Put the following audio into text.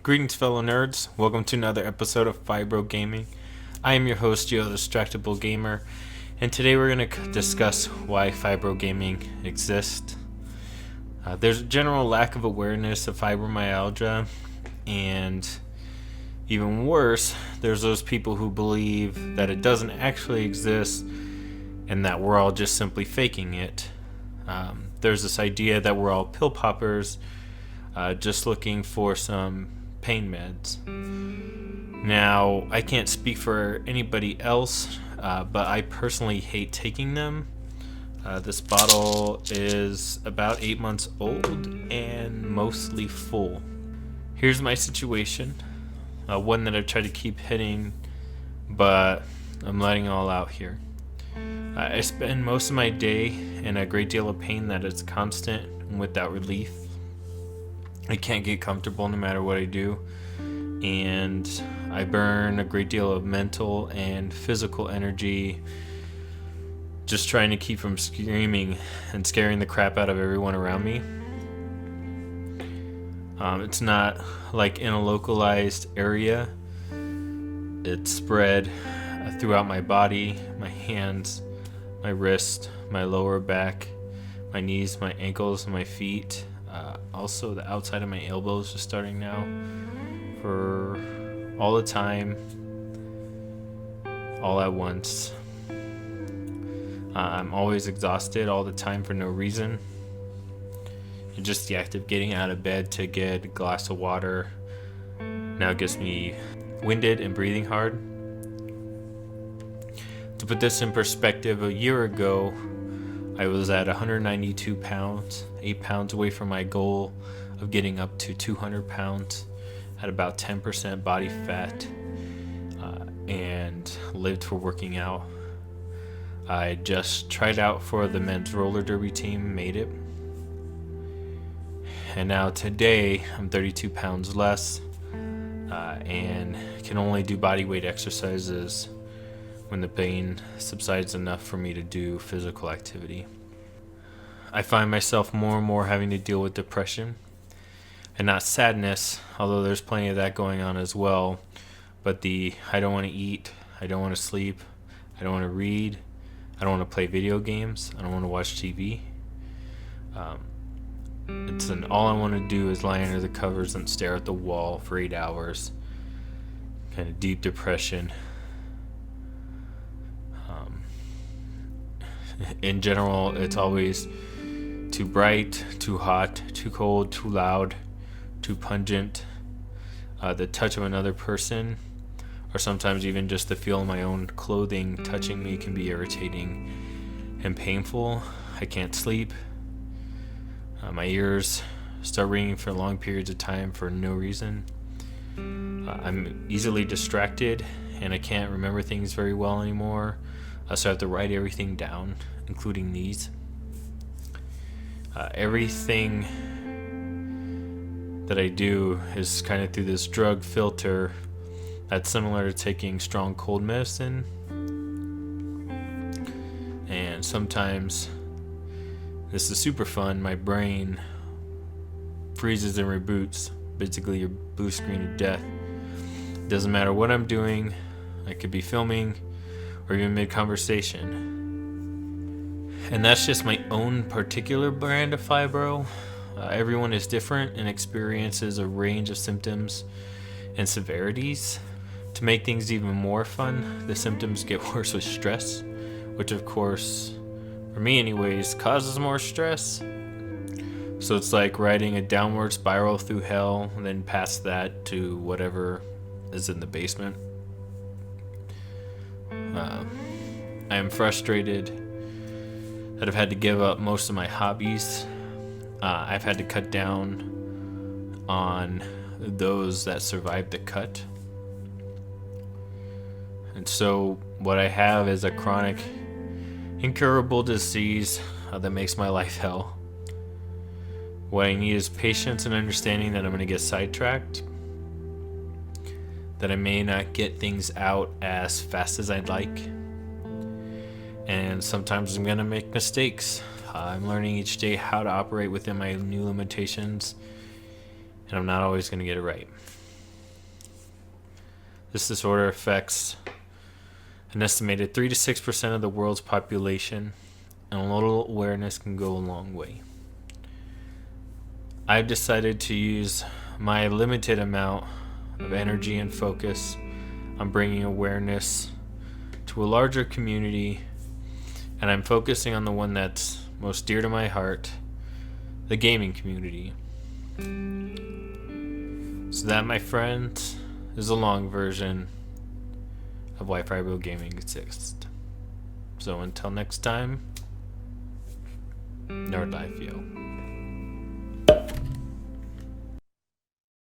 Greetings, fellow nerds. Welcome to another episode of Fibro Gaming. I am your host, Geo the Distractible Gamer, and today we're going to discuss why Fibro Gaming exists. There's a general lack of awareness of fibromyalgia, and even worse, there's those people who believe that it doesn't actually exist and that we're all just simply faking it. There's this idea that we're all pill poppers, just looking for some pain meds. Now, I can't speak for anybody else, but I personally hate taking them. This bottle is about 8 months old and mostly full. Here's my situation, one that I've tried to keep hitting, but I'm letting it all out here. I spend most of my day in a great deal of pain that is constant and without relief. I can't get comfortable no matter what I do, and I burn a great deal of mental and physical energy just trying to keep from screaming and scaring the crap out of everyone around me. It's not like in a localized area. It's spread throughout my body, my hands, my wrist, my lower back, my knees, my ankles, my feet. Also, the outside of my elbows is starting now. For all the time, all at once. I'm always exhausted all the time for no reason. And just the act of getting out of bed to get a glass of water now gets me winded and breathing hard. To put this in perspective, a year ago, I was at 192 pounds, 8 pounds away from my goal of getting up to 200 pounds, at about 10% body fat, and lived for working out. I just tried out for the men's roller derby team, made it. And now today, I'm 32 pounds less, and can only do body weight exercises when the pain subsides enough for me to do physical activity. I find myself more and more having to deal with depression, and not sadness, although there's plenty of that going on as well, but I don't want to eat, I don't want to sleep, I don't want to read, I don't want to play video games, I don't want to watch TV. All I want to do is lie under the covers and stare at the wall for 8 hours. Kind of deep depression. In general, it's always too bright, too hot, too cold, too loud, too pungent. The touch of another person, or sometimes even just the feel of my own clothing touching me, can be irritating and painful. I can't sleep. My ears start ringing for long periods of time for no reason. I'm easily distracted, and I can't remember things very well anymore. So I have to write everything down, including these. Everything that I do is kind of through this drug filter that's similar to taking strong cold medicine. And sometimes, this is super fun, my brain freezes and reboots, basically your blue screen of death. Doesn't matter what I'm doing, I could be filming or even mid-conversation. And that's just my own particular brand of fibro. Everyone is different and experiences a range of symptoms and severities. To make things even more fun, the symptoms get worse with stress, which of course, for me anyways, causes more stress. So it's like riding a downward spiral through hell and then past that to whatever is in the basement. I am frustrated that I've had to give up most of my hobbies. I've had to cut down on those that survived the cut. And so what I have is a chronic, incurable disease that makes my life hell. What I need is patience and understanding that I'm going to get sidetracked, that I may not get things out as fast as I'd like, and sometimes I'm going to make mistakes. I'm learning each day how to operate within my new limitations, and I'm not always going to get it right. This disorder affects an estimated 3 to 6% of the world's population, and a little awareness can go a long way. I've decided to use my limited amount of energy and focus on bringing awareness to a larger community, and I'm focusing on the one that's most dear to my heart, the gaming community. So that, my friends, is a long version of why Fibro gaming exists. So until next time, nerd life, yo.